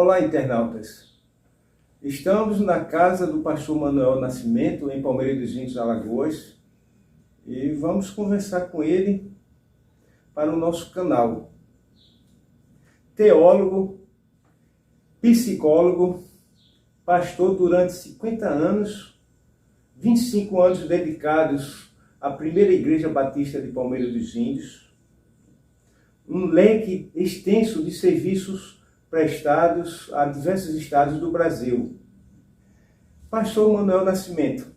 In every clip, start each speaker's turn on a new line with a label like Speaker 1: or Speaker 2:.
Speaker 1: Olá, internautas. Estamos na casa do pastor Manuel Nascimento, em Palmeira dos Índios, Alagoas, e vamos conversar com ele para o nosso canal. Teólogo, psicólogo, pastor durante 50 anos, 25 anos dedicados à primeira Igreja Batista de Palmeira dos Índios, um leque extenso de serviços prestados a diversos estados do Brasil. Pastor Manuel Nascimento,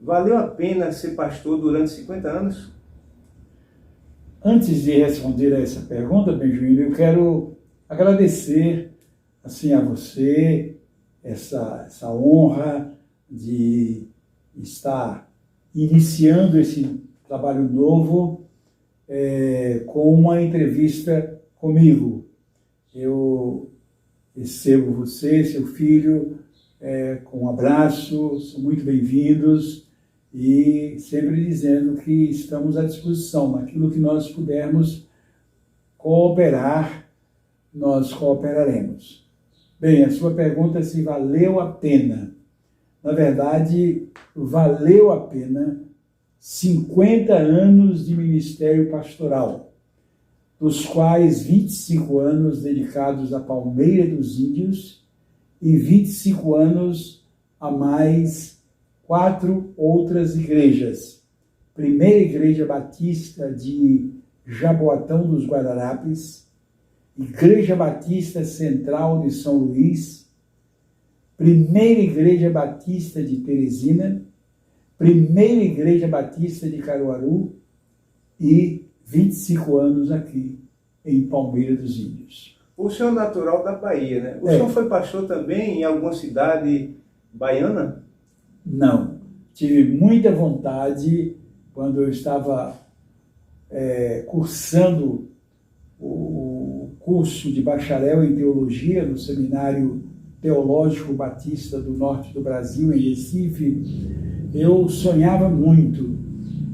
Speaker 1: valeu a pena ser pastor durante 50 anos?
Speaker 2: Antes de responder a essa pergunta, Benjamin, eu quero agradecer assim, a você essa honra de estar iniciando esse trabalho novo com uma entrevista comigo. Eu recebo você, seu filho, com um abraço, são muito bem-vindos e sempre dizendo que estamos à disposição. Naquilo que nós pudermos cooperar, nós cooperaremos. Bem, a sua pergunta é se valeu a pena. Na verdade, valeu a pena 50 anos de ministério pastoral, dos quais 25 anos dedicados à Palmeira dos Índios e 25 anos a mais 4 outras igrejas. Primeira Igreja Batista de Jaboatão dos Guararapes, Igreja Batista Central de São Luís, Primeira Igreja Batista de Teresina, Primeira Igreja Batista de Caruaru e 25 anos aqui em Palmeira dos Índios.
Speaker 1: O senhor é natural da Bahia, né? O senhor foi pastor também em alguma cidade baiana?
Speaker 2: Não. Tive muita vontade quando eu estava cursando o curso de bacharel em teologia no Seminário Teológico Batista do Norte do Brasil, em Recife. Eu sonhava muito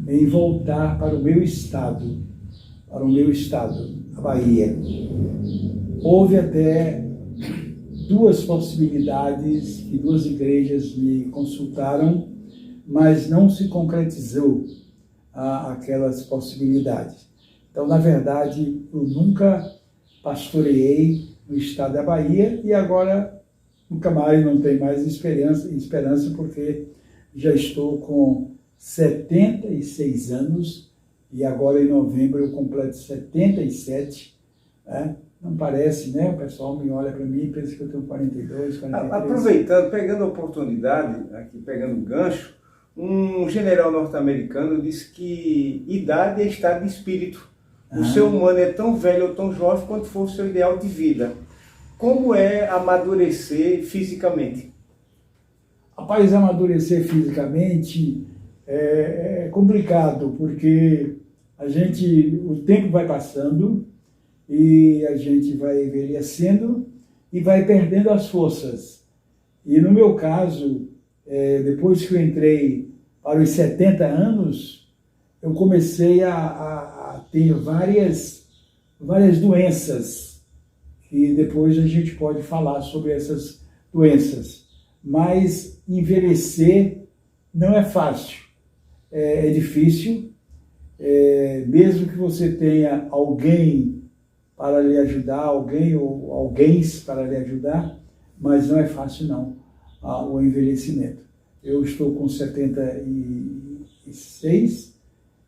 Speaker 2: em voltar para o meu estado, a Bahia. Houve até 2 possibilidades que 2 igrejas me consultaram, mas não se concretizou aquelas possibilidades. Então, na verdade, eu nunca pastoreei no estado da Bahia e agora nunca mais, não tenho mais esperança porque já estou com 76 anos e agora em novembro eu completo 77, né? Não parece, né? O pessoal me olha para mim e pensa que eu tenho 42, 43.
Speaker 1: Aproveitando, pegando a oportunidade, aqui pegando o gancho, um general norte-americano disse que idade é estado de espírito. O ser humano é tão velho ou tão jovem quanto for o seu ideal de vida. Como é amadurecer fisicamente?
Speaker 2: Rapaz, amadurecer fisicamente é complicado, porque o tempo vai passando e a gente vai envelhecendo e vai perdendo as forças. E no meu caso, depois que eu entrei para os 70 anos, eu comecei a ter várias doenças, e depois a gente pode falar sobre essas doenças. Mas envelhecer não é fácil, é difícil, mesmo que você tenha alguém para lhe ajudar, alguém ou alguém para lhe ajudar, mas não é fácil não, o envelhecimento. Eu estou com 76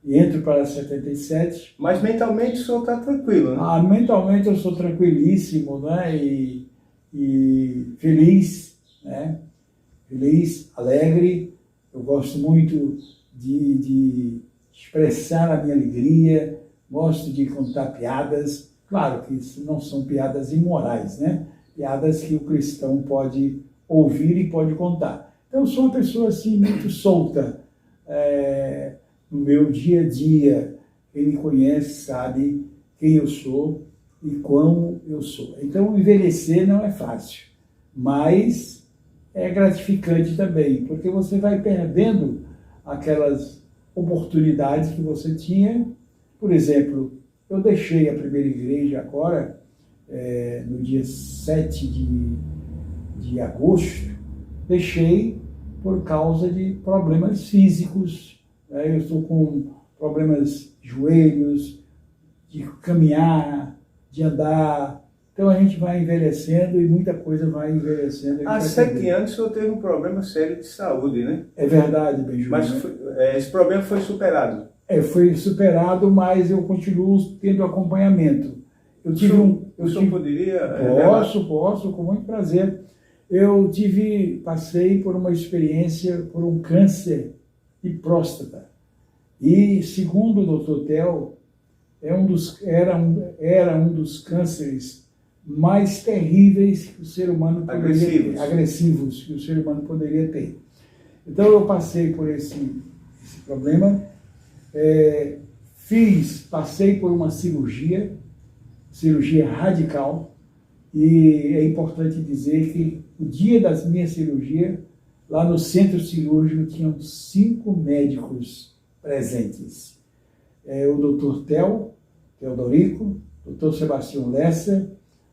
Speaker 2: e entro para 77.
Speaker 1: Mas mentalmente o senhor está tranquilo, né?
Speaker 2: Mentalmente eu sou tranquilíssimo, né? E feliz, né? Feliz, alegre. Eu gosto muito de expressar a minha alegria, gosto de contar piadas. Claro que isso não são piadas imorais, né? Piadas que o cristão pode ouvir e pode contar. Então, eu sou uma pessoa assim, muito solta no meu dia a dia. Quem me conhece sabe quem eu sou e como eu sou. Então, envelhecer não é fácil, mas é gratificante também, porque você vai perdendo aquelas oportunidades que você tinha. Por exemplo, eu deixei a primeira igreja agora, no dia 7 de agosto, deixei por causa de problemas físicos. Eu estou com problemas de joelhos, de caminhar, de andar. Então a gente vai envelhecendo e muita coisa vai envelhecendo.
Speaker 1: Há 7 anos o senhor teve um problema sério de saúde, né?
Speaker 2: É verdade, Benjamin.
Speaker 1: Mas esse problema foi superado?
Speaker 2: Foi superado, mas eu continuo tendo acompanhamento. O senhor
Speaker 1: poderia...
Speaker 2: Posso, com muito prazer. Eu passei por uma experiência, por um câncer de próstata. E, segundo o Dr. Tel, era um dos cânceres mais terríveis que o ser humano poderia ter, agressivos que o ser humano poderia ter. Então eu passei por esse problema, passei por uma cirurgia radical, e é importante dizer que o dia da minha cirurgia, lá no centro cirúrgico, tinham 5 médicos presentes. O Dr. Teodorico, Dr. Sebastião Lesser,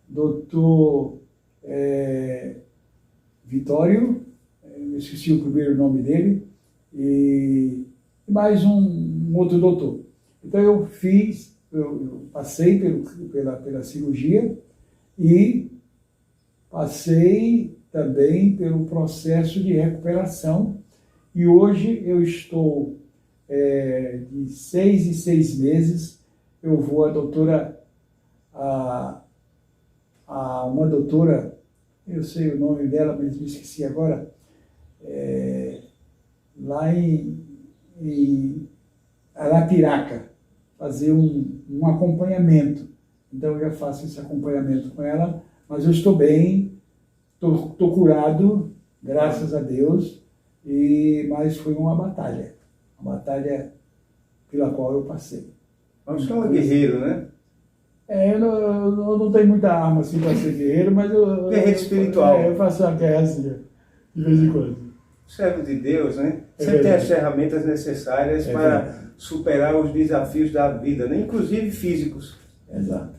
Speaker 2: Dr. Vitório, eu esqueci o primeiro nome dele, e mais um outro doutor. Então eu passei pela cirurgia e passei também pelo processo de recuperação, e hoje eu estou de 6 em 6 meses, eu vou uma doutora, eu sei o nome dela, mas me esqueci agora, lá em Arapiraca, fazer um acompanhamento. Então eu já faço esse acompanhamento com ela, mas eu estou bem, estou curado, graças a Deus, mas foi uma batalha pela qual eu passei.
Speaker 1: Mas você é um guerreiro, né?
Speaker 2: Eu não tenho muita arma assim para ser guerreiro, mas
Speaker 1: guerreiro espiritual.
Speaker 2: Eu faço uma guerrazinha, de vez em quando.
Speaker 1: Servo de Deus, né? Sempre tem as ferramentas necessárias para superar os desafios da vida, né? Inclusive físicos.
Speaker 2: Exato.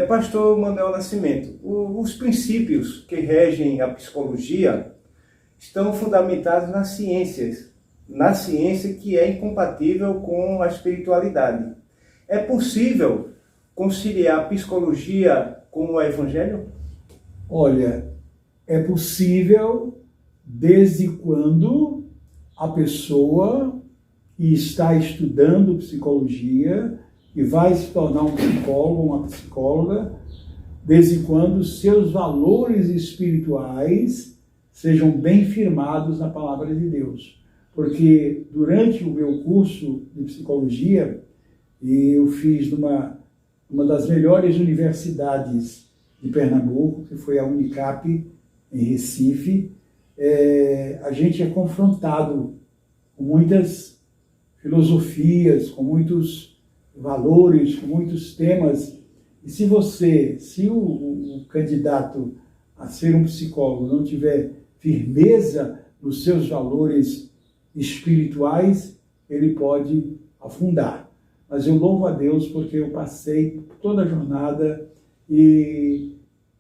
Speaker 1: Pastor Manuel Nascimento, os princípios que regem a psicologia estão fundamentados na ciência que é incompatível com a espiritualidade. É possível conciliar a psicologia com o evangelho?
Speaker 2: Olha, é possível desde quando a pessoa que está estudando psicologia e vai se tornar um psicólogo, uma psicóloga, desde quando seus valores espirituais sejam bem firmados na palavra de Deus. Porque durante o meu curso de psicologia, eu fiz numa das melhores universidades de Pernambuco, que foi a Unicap, em Recife, a gente é confrontado com muitas filosofias, com muitos valores, com muitos temas. E se o candidato a ser um psicólogo não tiver firmeza nos seus valores espirituais, ele pode afundar. Mas eu louvo a Deus porque eu passei toda a jornada e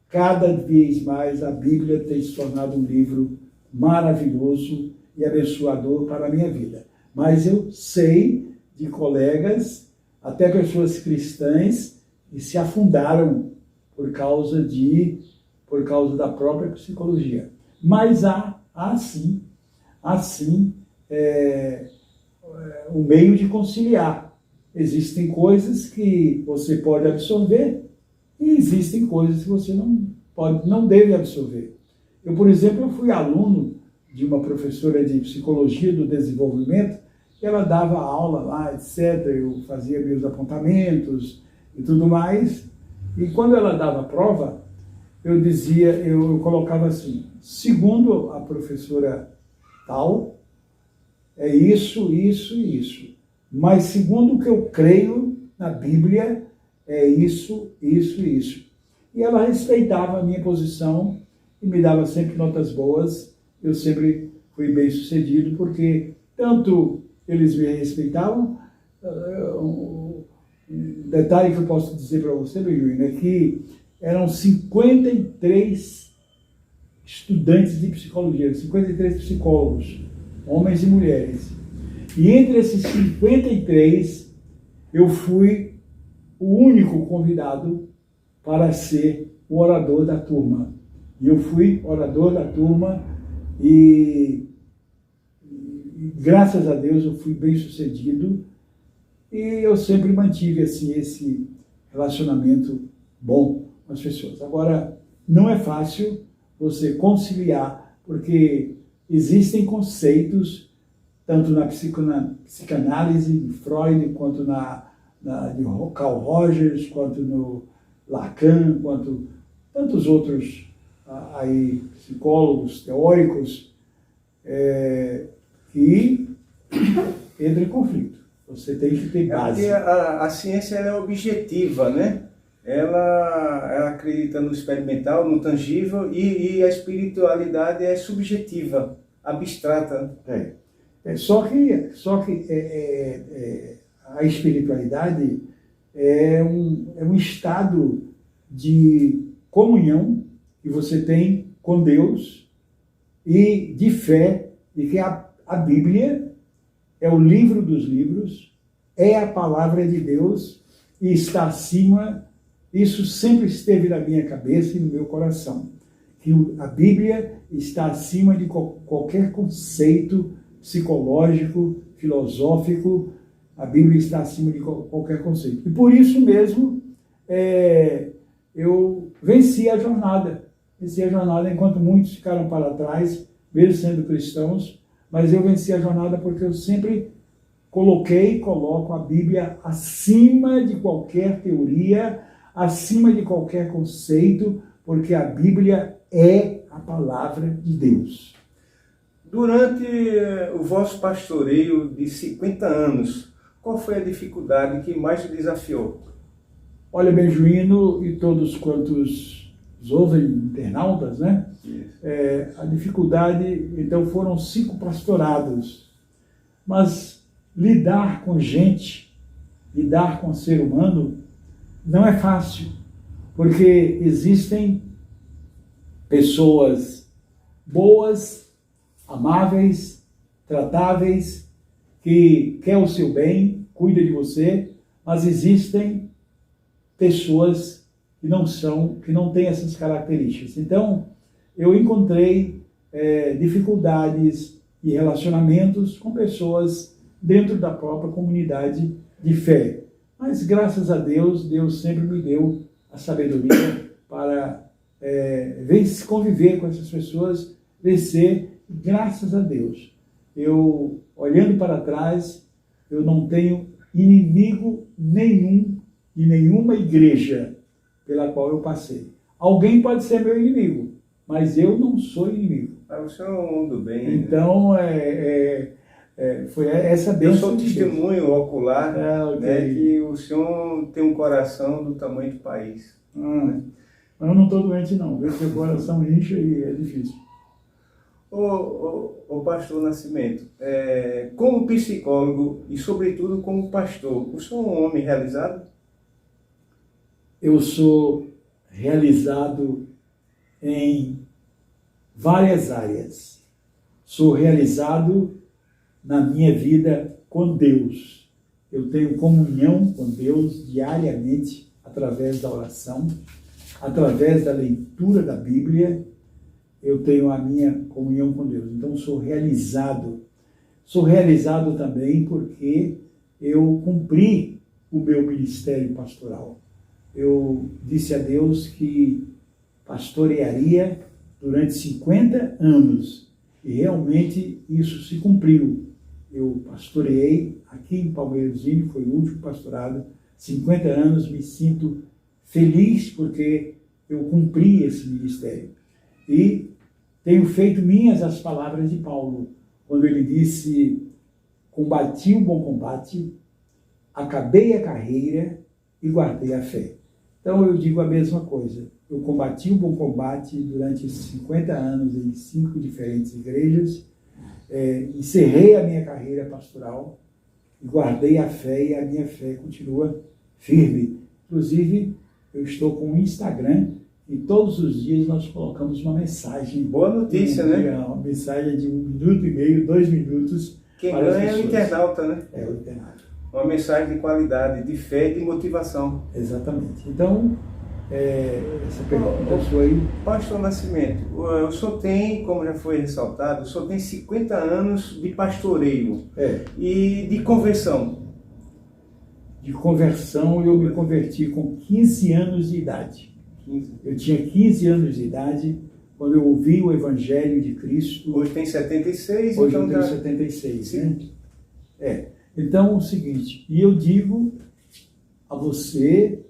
Speaker 2: cada vez mais a Bíblia tem se tornado um livro maravilhoso e abençoador para a minha vida. Mas eu sei de colegas, até pessoas cristãs, que se afundaram por causa da própria psicologia. Mas há sim, o meio de conciliar. Existem coisas que você pode absorver e existem coisas que você não deve absorver. Eu, por exemplo, fui aluno de uma professora de psicologia do desenvolvimento, que ela dava aula lá, etc. Eu fazia meus apontamentos e tudo mais. E quando ela dava a prova, eu colocava assim, segundo a professora tal, é isso, isso e isso. Mas segundo o que eu creio na Bíblia, é isso, isso e isso. E ela respeitava a minha posição e me dava sempre notas boas. Eu sempre fui bem sucedido, porque tanto eles me respeitavam. Um detalhe que eu posso dizer para você, Benjamin, é que eram 53 estudantes de psicologia, 53 psicólogos, homens e mulheres. E entre esses 53, eu fui o único convidado para ser o orador da turma. E eu fui orador da turma e graças a Deus eu fui bem sucedido e eu sempre mantive assim, esse relacionamento bom com as pessoas. Agora, não é fácil você conciliar, porque existem conceitos, tanto na psicanálise de Freud, quanto de Carl Rogers, quanto no Lacan, quanto tantos outros aí, psicólogos teóricos, que entram em conflito. Você tem que ter base.
Speaker 1: Porque a ciência ela é objetiva, né? Ela acredita no experimental, no tangível, e a espiritualidade é subjetiva, abstrata.
Speaker 2: Só que a espiritualidade é um estado de comunhão que você tem com Deus e de fé, de que a Bíblia é o livro dos livros, é a palavra de Deus e está acima. Isso sempre esteve na minha cabeça e no meu coração, que a Bíblia está acima de qualquer conceito psicológico, filosófico. A Bíblia está acima de qualquer conceito. E por isso mesmo eu venci a jornada. Venci a jornada enquanto muitos ficaram para trás, mesmo sendo cristãos, mas eu venci a jornada porque eu sempre coloco a Bíblia acima de qualquer teoria, acima de qualquer conceito, porque a Bíblia é a palavra de Deus.
Speaker 1: Durante o vosso pastoreio de 50 anos, qual foi a dificuldade que mais te desafiou?
Speaker 2: Olha, Benjuíno e todos quantos os ouvem, internautas, né? A dificuldade, então, foram 5 pastorados. Mas lidar com gente, lidar com ser humano, não é fácil, porque existem pessoas boas, amáveis, tratáveis, que quer o seu bem, cuida de você, mas existem pessoas que não têm essas características. Então, eu encontrei dificuldades e relacionamentos com pessoas dentro da própria comunidade de fé. Mas, graças a Deus, Deus sempre me deu a sabedoria para conviver com essas pessoas, vencer. Graças a Deus, eu, olhando para trás, eu não tenho inimigo nenhum de nenhuma igreja pela qual eu passei. Alguém pode ser meu inimigo, mas eu não sou inimigo.
Speaker 1: O senhor é um homem do bem.
Speaker 2: Então, foi essa bênção.
Speaker 1: Eu sou testemunho ocular,
Speaker 2: okay,
Speaker 1: né, que o senhor tem um coração do tamanho do país.
Speaker 2: Mas eu não estou doente, não. Meu coração incha e é difícil.
Speaker 1: O pastor Nascimento, como psicólogo e, sobretudo, como pastor, o senhor é um homem realizado?
Speaker 2: Eu sou realizado em várias áreas. Sou realizado na minha vida com Deus. Eu tenho comunhão com Deus diariamente através da oração, através da leitura da Bíblia. Eu tenho a minha comunhão com Deus. Então, sou realizado. Sou realizado também porque eu cumpri o meu ministério pastoral. Eu disse a Deus que pastorearia durante 50 anos. E realmente isso se cumpriu. Eu pastoreei aqui em Palmeirozinho, foi o último pastorado, 50 anos, me sinto feliz porque eu cumpri esse ministério. E tenho feito minhas as palavras de Paulo, quando ele disse: combati o bom combate, acabei a carreira e guardei a fé. Então eu digo a mesma coisa. Eu combati o bom combate durante 50 anos em 5 diferentes igrejas, encerrei a minha carreira pastoral e guardei a fé, e a minha fé continua firme. Inclusive, eu estou com o Instagram e todos os dias nós colocamos uma mensagem.
Speaker 1: Boa notícia, né?
Speaker 2: Uma mensagem de 1 minuto e meio, 2 minutos.
Speaker 1: Quem ganha é o internauta, né?
Speaker 2: É o internauta.
Speaker 1: Uma mensagem de qualidade, de fé e de motivação.
Speaker 2: Exatamente. Então, essa pergunta sua aí.
Speaker 1: Pastor Nascimento, o senhor tem, como já foi ressaltado, o senhor tem 50 anos de pastoreio e de conversão.
Speaker 2: De conversão, eu me converti com 15 anos de idade.
Speaker 1: 15.
Speaker 2: Eu tinha 15 anos de idade quando eu ouvi o Evangelho de Cristo.
Speaker 1: Hoje tem 76,
Speaker 2: Hoje
Speaker 1: então
Speaker 2: eu tenho
Speaker 1: já...
Speaker 2: 76, né? Então, é o seguinte, e eu digo a você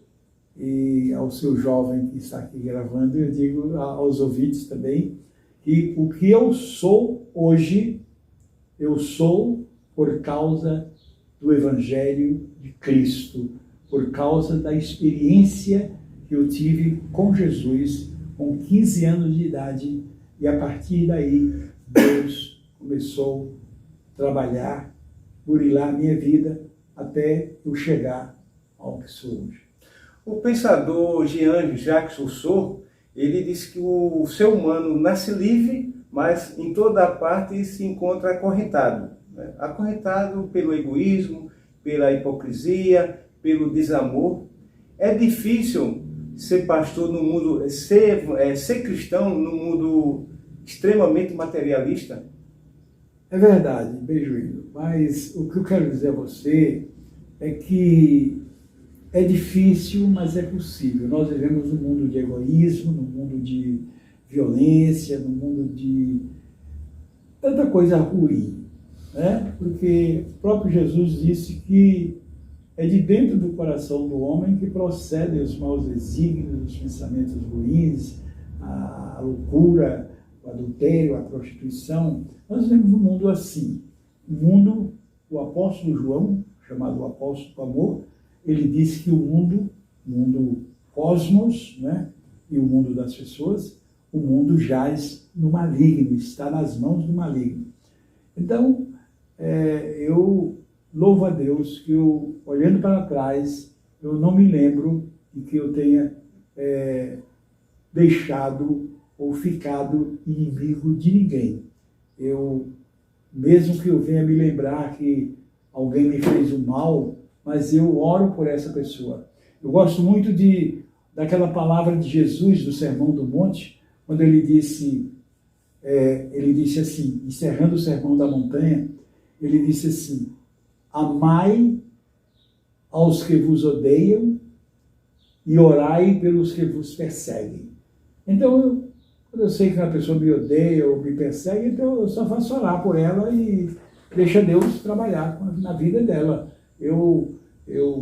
Speaker 2: e ao seu jovem que está aqui gravando, eu digo aos ouvintes também, que o que eu sou hoje, eu sou por causa do Evangelho de Cristo, por causa da experiência que eu tive com Jesus com 15 anos de idade, e a partir daí Deus começou a trabalhar, burilar a minha vida até eu chegar ao que sou hoje.
Speaker 1: O pensador Jean-Jacques Rousseau, ele disse que o ser humano nasce livre, mas em toda parte se encontra acorrentado. Né? Acorrentado pelo egoísmo, pela hipocrisia, pelo desamor. É difícil ser pastor no mundo, ser cristão no mundo extremamente materialista?
Speaker 2: É verdade, Benjuíno, mas o que eu quero dizer a você é que é difícil, mas é possível. Nós vivemos num mundo de egoísmo, num mundo de violência, num mundo de tanta coisa ruim, né? Porque o próprio Jesus disse que é de dentro do coração do homem que procedem os maus desígnios, os pensamentos ruins, a loucura, o adultério, a prostituição. Nós vivemos num mundo assim. Um mundo, o apóstolo João, chamado o apóstolo do amor, ele disse que o mundo cosmos, né, e o mundo das pessoas, o mundo jaz no maligno, está nas mãos do maligno. Então, eu louvo a Deus que eu, olhando para trás, eu não me lembro de que eu tenha deixado ou ficado inimigo de ninguém. Mesmo que eu venha me lembrar que alguém me fez o mal, mas eu oro por essa pessoa. Eu gosto muito daquela palavra de Jesus, do Sermão do Monte, quando ele disse assim, encerrando o Sermão da Montanha, ele disse assim: amai aos que vos odeiam e orai pelos que vos perseguem. Então, quando eu sei que uma pessoa me odeia ou me persegue, então eu só faço orar por ela e deixa Deus trabalhar na vida dela. Eu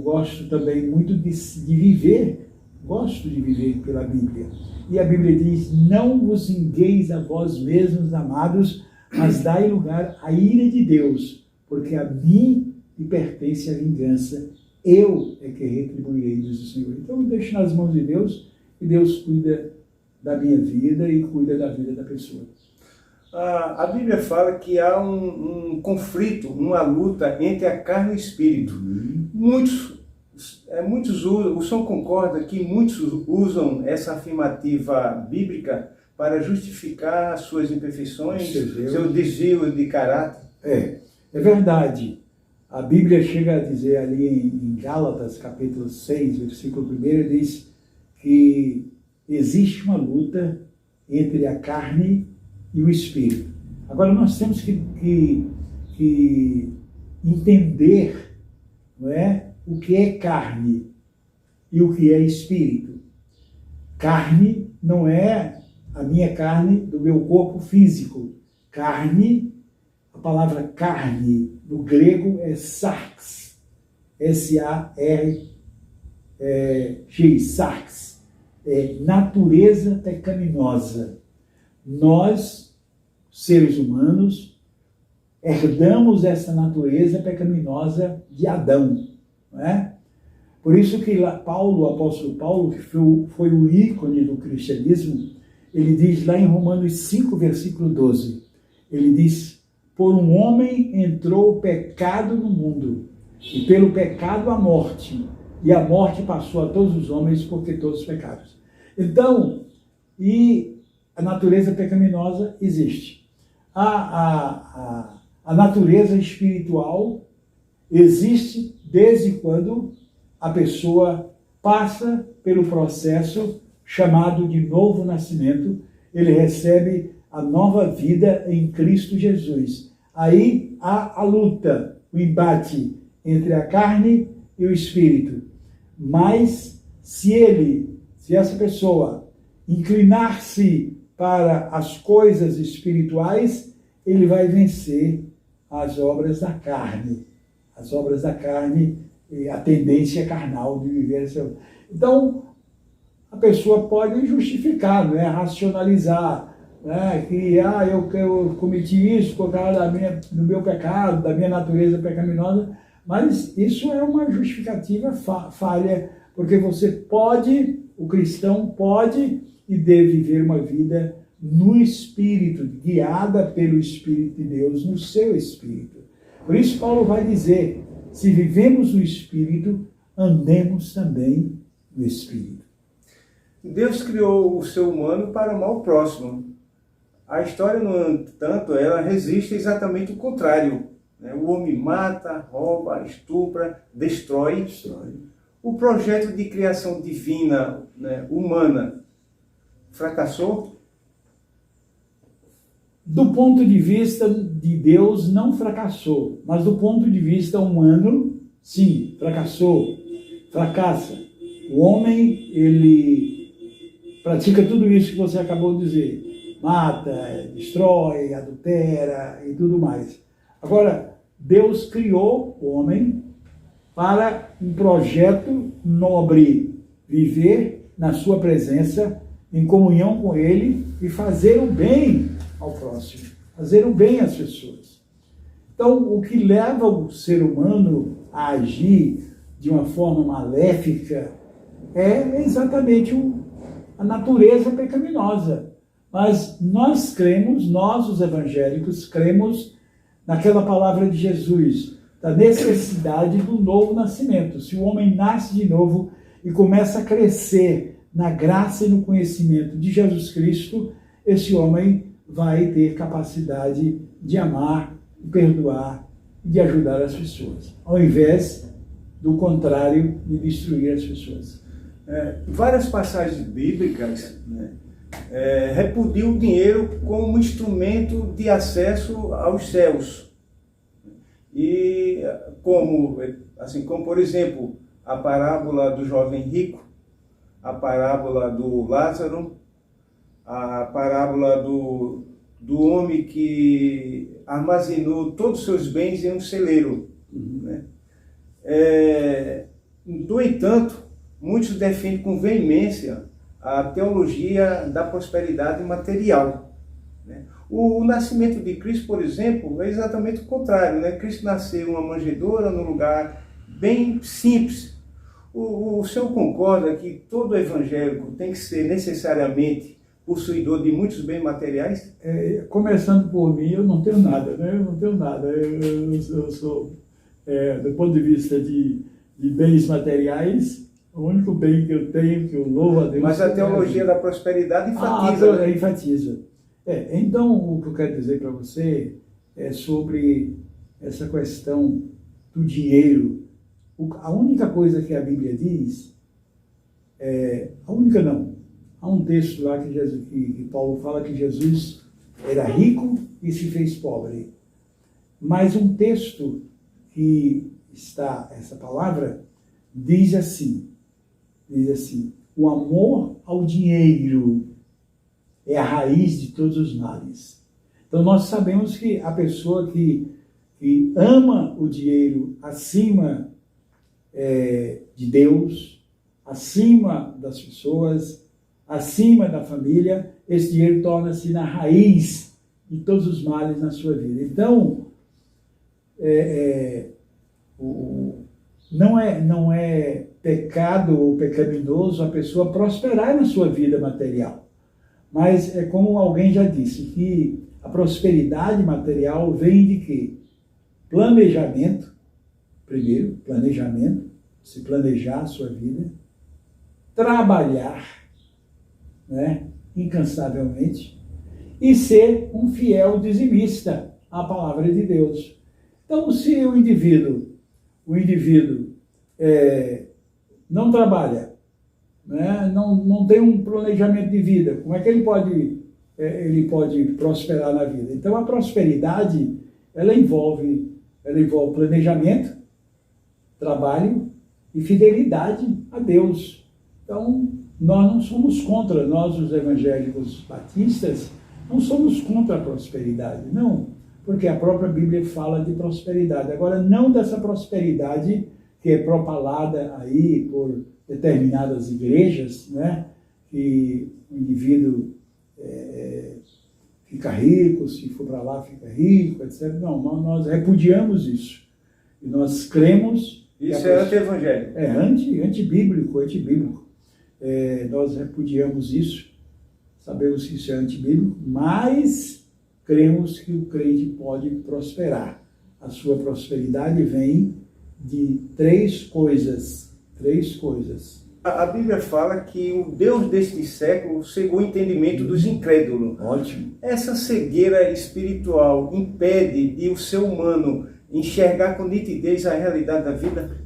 Speaker 2: gosto também muito de viver, gosto de viver pela Bíblia. E a Bíblia diz: não vos vingueis a vós mesmos, amados, mas dai lugar à ira de Deus, porque a mim me pertence a vingança, eu é que retribuirei, diz o Senhor. Então eu deixo nas mãos de Deus, e Deus cuida da minha vida e cuida da vida da pessoa.
Speaker 1: A Bíblia fala que há um conflito, uma luta entre a carne e o espírito. Muitos usam, o senhor concorda que muitos usam essa afirmativa bíblica para justificar suas imperfeições, seu desvio de caráter? É verdade. A Bíblia chega a dizer ali em Gálatas, capítulo 6, versículo 1, diz que existe uma luta entre a carne e o espírito. Agora nós temos que entender, não é, o que é carne e o que é espírito. Carne não é a minha carne do meu corpo físico. Carne, a palavra carne no grego é sarx, S-A-R-X, sarx, é natureza pecaminosa. Nós, seres humanos, herdamos essa natureza pecaminosa de Adão, não é? Por isso que o apóstolo Paulo, que foi o ícone do cristianismo, ele diz lá em Romanos 5, versículo 12, ele diz: por um homem entrou o pecado no mundo, e pelo pecado a morte,
Speaker 2: e a morte passou a todos os homens porque todos pecaram. Então, e a natureza pecaminosa existe. A natureza espiritual existe desde quando a pessoa passa pelo processo chamado de novo nascimento, ele recebe a nova vida em Cristo Jesus. Aí há a luta, o embate entre a carne e o espírito. Mas se essa pessoa inclinar-se para as coisas espirituais, ele vai vencer as obras da carne. As obras da carne, a tendência carnal de viver essa. Então, a pessoa pode justificar, não é? Racionalizar, né? Que eu cometi isso por causa do meu pecado, da minha natureza pecaminosa, mas isso é uma justificativa falha, porque você pode, o cristão pode e deve viver uma vida no Espírito, guiada pelo Espírito de Deus, no seu Espírito. Por isso Paulo vai dizer, se vivemos no Espírito, andemos também no Espírito.
Speaker 1: Deus criou o ser humano para amar o próximo. A história, no entanto, ela resiste exatamente o contrário. O homem mata, rouba, estupra, destrói. O projeto de criação divina, humana, fracassou?
Speaker 2: Do ponto de vista de Deus, não fracassou. Mas do ponto de vista humano, sim, fracassou. Fracassa. O homem, ele pratica tudo isso que você acabou de dizer. Mata, destrói, adultera e tudo mais. Agora, Deus criou o homem para um projeto nobre, viver na sua presença, em comunhão com Ele e fazer o bem ao próximo, fazer o bem às pessoas. Então, o que leva o ser humano a agir de uma forma maléfica é exatamente a natureza pecaminosa. Mas nós cremos, nós os evangélicos, cremos naquela palavra de Jesus, da necessidade do novo nascimento. Se o homem nasce de novo e começa a crescer na graça e no conhecimento de Jesus Cristo, esse homem vai ter capacidade de amar, de perdoar e de ajudar as pessoas, ao invés do contrário, de destruir as pessoas.
Speaker 1: Várias passagens bíblicas repudiam o dinheiro como instrumento de acesso aos céus. E como, por exemplo, a parábola do jovem rico, a parábola do Lázaro, a parábola do homem que armazenou todos os seus bens em um celeiro. No entanto, muitos defendem com veemência a teologia da prosperidade material. O nascimento de Cristo, por exemplo, é exatamente o contrário. Cristo nasceu em uma manjedoura, num lugar bem simples. O senhor concorda que todo evangélico tem que ser necessariamente possuidor de muitos bens materiais?
Speaker 2: Começando por mim, eu não tenho nada, Eu não tenho nada. Eu sou, do ponto de vista de bens materiais, o único bem que eu tenho, que eu louvo a Deus...
Speaker 1: Mas a teologia da prosperidade enfatiza.
Speaker 2: Enfatiza. Então, o que eu quero dizer para você é sobre essa questão do dinheiro. A única coisa que a Bíblia diz, a única não, há um texto lá que Paulo fala que Jesus era rico e se fez pobre. Mas um texto que está, essa palavra, diz assim, o amor ao dinheiro é a raiz de todos os males. Então nós sabemos que a pessoa que ama o dinheiro acima de Deus, acima das pessoas, acima da família, esse dinheiro torna-se na raiz de todos os males na sua vida. Então, não é pecado ou pecaminoso a pessoa prosperar na sua vida material. Mas é como alguém já disse, que a prosperidade material vem de quê? Planejamento, primeiro, planejamento, se planejar a sua vida, trabalhar, né, incansavelmente, e ser um fiel dizimista à palavra de Deus. Então, se o indivíduo não trabalha, né, não tem um planejamento de vida, como é que ele pode prosperar na vida? Então, a prosperidade, ela envolve planejamento, trabalho e fidelidade a Deus. Então, nós não somos contra, nós os evangélicos batistas, não somos contra a prosperidade, não, porque a própria Bíblia fala de prosperidade. Agora, não dessa prosperidade que é propalada aí por determinadas igrejas, né, que o indivíduo fica rico, se for para lá fica rico, etc. Não, nós repudiamos isso. E nós cremos...
Speaker 1: Isso é anti-evangélico.
Speaker 2: É antibíblico. Nós repudiamos isso, sabemos que isso é antibíblico, mas cremos que o crente pode prosperar. A sua prosperidade vem de três coisas.
Speaker 1: A Bíblia fala que o Deus deste século cegou o entendimento dos incrédulos.
Speaker 2: Ótimo.
Speaker 1: Essa cegueira espiritual impede de o ser humano enxergar com nitidez a realidade da vida?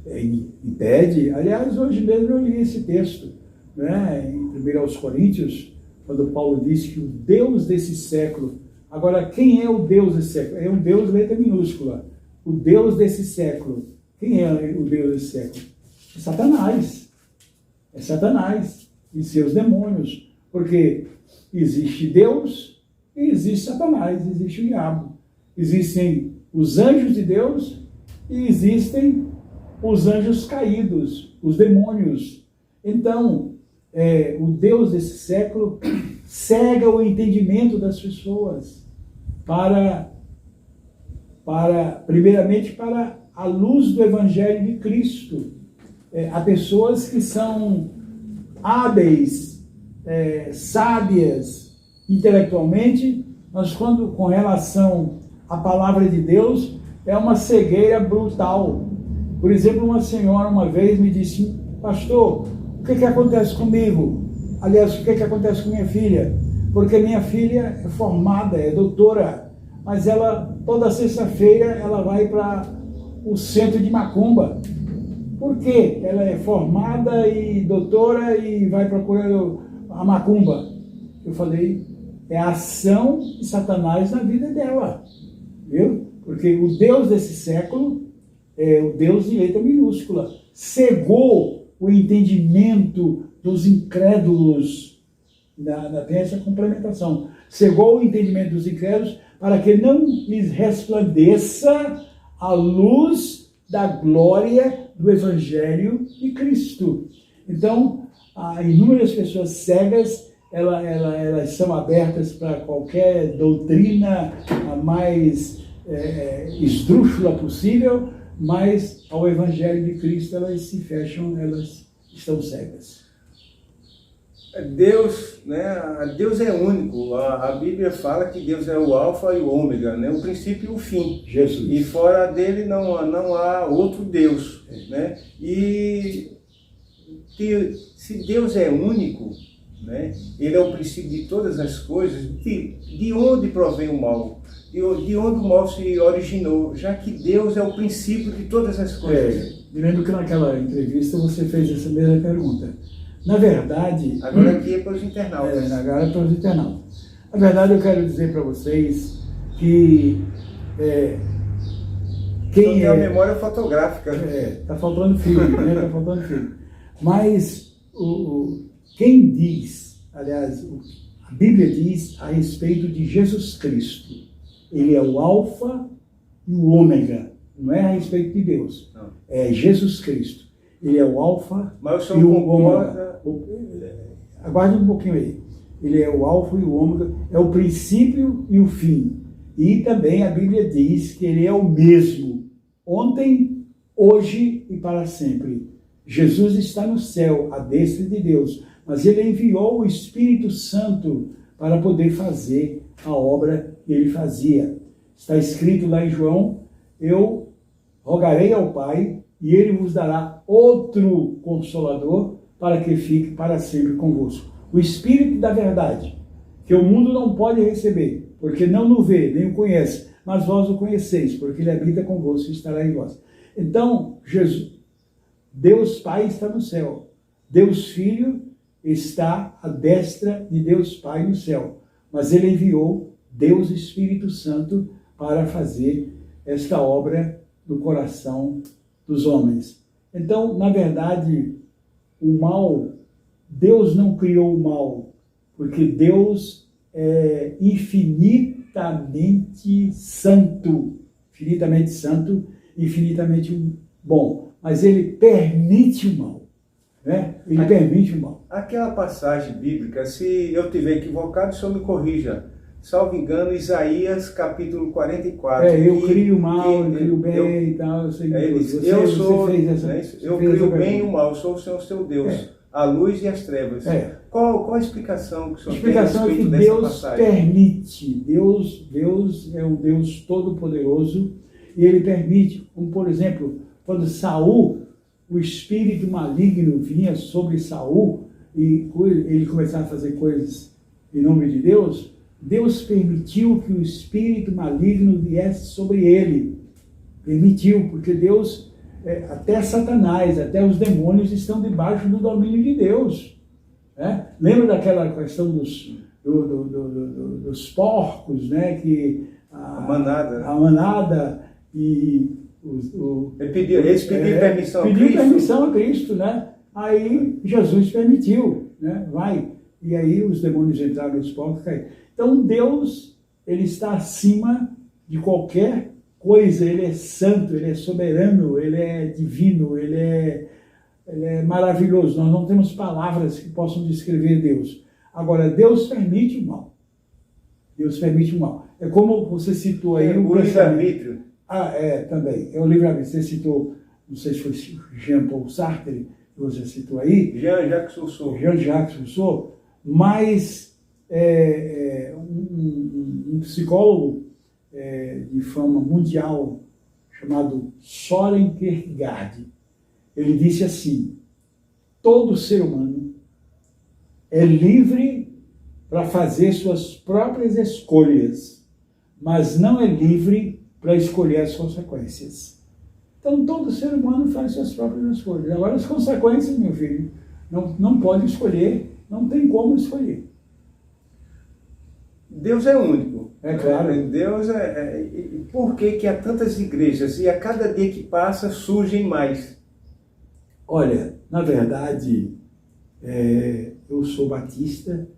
Speaker 2: Impede. Aliás, hoje mesmo eu li esse texto, né, em 1 Coríntios, quando Paulo diz que o Deus desse século... Agora, quem é o Deus desse século? É um Deus letra minúscula. O Deus desse século. Quem é o Deus desse século? É Satanás. É Satanás e seus demônios. Porque existe Deus e existe Satanás, existe o diabo. Existem os anjos de Deus e existem os anjos caídos, os demônios. Então, o Deus desse século cega o entendimento das pessoas primeiramente para a luz do Evangelho de Cristo. Há pessoas que são hábeis, sábias intelectualmente, mas quando com relação à palavra de Deus, é uma cegueira brutal. Por exemplo, uma senhora uma vez me disse: pastor, o que acontece comigo? Aliás, o que acontece com minha filha? Porque minha filha é formada, é doutora, mas ela, toda sexta-feira, ela vai para o centro de macumba. Por quê? Ela é formada e doutora e vai procurar a macumba. Eu falei, é a ação de Satanás na vida dela. Viu? Porque o Deus desse século é o Deus de letra minúscula. Cegou o entendimento dos incrédulos. Tem essa complementação. Cegou o entendimento dos incrédulos para que não lhes resplandeça a luz da glória do Evangelho de Cristo. Então, há inúmeras pessoas cegas, elas são abertas para qualquer doutrina a mais esdrúxula possível, mas ao Evangelho de Cristo elas se fecham, elas estão cegas.
Speaker 1: Deus, né? Deus é único. A Bíblia fala que Deus é o alfa e o ômega, né? O princípio e o fim.
Speaker 2: Jesus.
Speaker 1: E fora dele não há outro Deus, né? E se Deus é único, né? Ele é o princípio de todas as coisas, de onde provém o mal? De onde o mal se originou? Já que Deus é o princípio de todas as coisas.
Speaker 2: Me lembro que naquela entrevista você fez essa mesma pergunta. Na verdade...
Speaker 1: Agora aqui é para os internautas.
Speaker 2: Agora é para os internautas. Na verdade, eu quero dizer para vocês que...
Speaker 1: quem tem a memória fotográfica.
Speaker 2: Está faltando filme, né? Está faltando filme. Mas quem diz, aliás, a Bíblia diz a respeito de Jesus Cristo. Ele é o alfa e o ômega. Não é a respeito de Deus. Não. É Jesus Cristo. Ele é o alfa e o ômega. Aguarde um pouquinho aí. Ele é o alfa e o ômega, é o princípio e o fim. E também a Bíblia diz que ele é o mesmo, ontem, hoje e para sempre. Jesus está no céu, à destra de Deus, mas ele enviou o Espírito Santo para poder fazer a obra que ele fazia. Está escrito lá em João: eu rogarei ao Pai e ele vos dará outro Consolador para que fique para sempre convosco. O Espírito da verdade, que o mundo não pode receber, porque não o vê, nem o conhece, mas vós o conheceis, porque ele habita convosco e estará em vós. Então, Jesus, Deus Pai está no céu, Deus Filho está à destra de Deus Pai no céu, mas ele enviou Deus Espírito Santo para fazer esta obra no coração dos homens. Então, na verdade, o mal, Deus não criou o mal, porque Deus é infinitamente santo, infinitamente bom, mas ele permite o mal, né? Ele permite o mal.
Speaker 1: Aquela passagem bíblica, se eu tiver equivocado, o senhor me corrija. Salvo engano, Isaías capítulo 44.
Speaker 2: Eu crio o mal, eu crio o bem e tal. Eu sei
Speaker 1: eu crio o bem e o mal, eu sou o Senhor seu Deus, a luz e as trevas. Qual a explicação que o senhor tem a respeito dessa passagem?
Speaker 2: Deus é um Deus todo-poderoso e ele permite, como por exemplo, quando Saul, o espírito maligno vinha sobre Saul e ele começava a fazer coisas em nome de Deus, Deus permitiu que o espírito maligno viesse sobre ele. Permitiu, porque Deus, até Satanás, até os demônios estão debaixo do domínio de Deus. Né? Lembra daquela questão dos porcos, né? Que
Speaker 1: a
Speaker 2: manada e
Speaker 1: eles pediram permissão a Cristo.
Speaker 2: Pediu permissão a Cristo, né? Aí Jesus permitiu, né? Vai. E aí os demônios entraram nos porcos e caíram. Então Deus, ele está acima de qualquer coisa, ele é santo, ele é soberano, ele é divino, ele é maravilhoso. Nós não temos palavras que possam descrever Deus. Agora, Deus permite o mal. Deus permite o mal. É como você citou aí...
Speaker 1: o livre-arbítrio.
Speaker 2: Também. É o livre-arbítrio. Você citou, não sei se foi Jean-Paul Sartre, que você citou aí.
Speaker 1: Jean-Jacques Rousseau.
Speaker 2: Jean-Jacques Rousseau. Mas um psicólogo de fama mundial chamado Søren Kierkegaard, ele disse assim: todo ser humano é livre para fazer suas próprias escolhas, mas não é livre para escolher as consequências. Então todo ser humano faz suas próprias escolhas. Agora as consequências, meu filho, não pode escolher, não tem como escolher.
Speaker 1: Deus é único.
Speaker 2: É claro.
Speaker 1: Deus por que há tantas igrejas e a cada dia que passa surgem mais?
Speaker 2: Olha, na verdade, eu sou batista,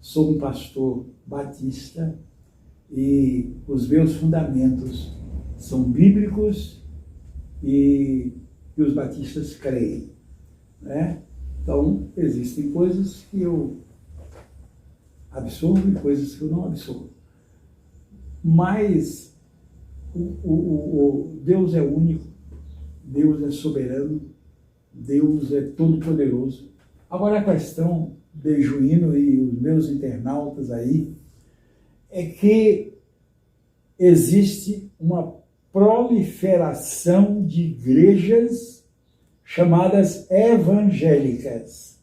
Speaker 2: sou um pastor batista e os meus fundamentos são bíblicos e os batistas creem, né? Então, existem coisas que eu absorvo e coisas que eu não absorvo. Mas Deus é único, Deus é soberano, Deus é todo-poderoso. Agora a questão, Bejuíno e os meus internautas aí, é que existe uma proliferação de igrejas chamadas evangélicas,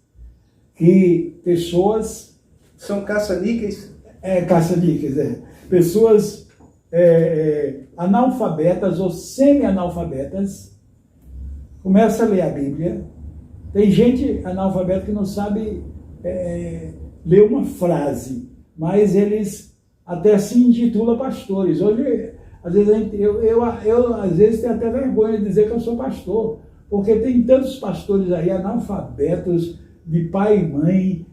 Speaker 2: que pessoas...
Speaker 1: São caça-níqueis?
Speaker 2: Caça-níqueis, pessoas analfabetas ou semi-analfabetas começam a ler a Bíblia. Tem gente analfabeta que não sabe ler uma frase, mas eles até se intitulam pastores. Hoje, às vezes, eu às vezes tenho até vergonha de dizer que eu sou pastor, porque tem tantos pastores aí analfabetos, de pai e mãe,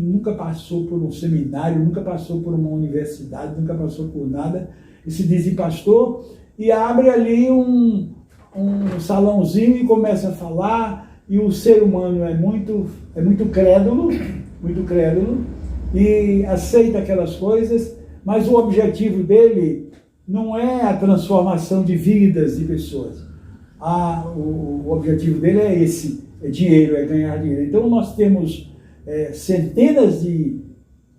Speaker 2: nunca passou por um seminário, nunca passou por uma universidade, nunca passou por nada, e se dizem pastor, e abre ali um salãozinho e começa a falar, e o ser humano é muito crédulo, e aceita aquelas coisas, mas o objetivo dele não é a transformação de vidas de pessoas. O objetivo dele é esse, é dinheiro, é ganhar dinheiro. Então nós temos centenas de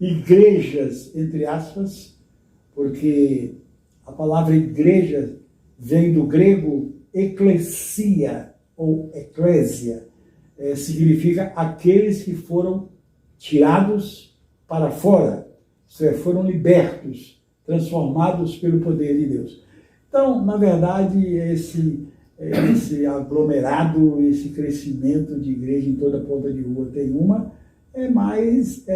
Speaker 2: igrejas, entre aspas, porque a palavra igreja vem do grego eclesia ou eclésia significa aqueles que foram tirados para fora, isto é, foram libertos, transformados pelo poder de Deus. Então, na verdade, esse aglomerado, esse crescimento de igreja em toda ponta de rua tem uma, é mais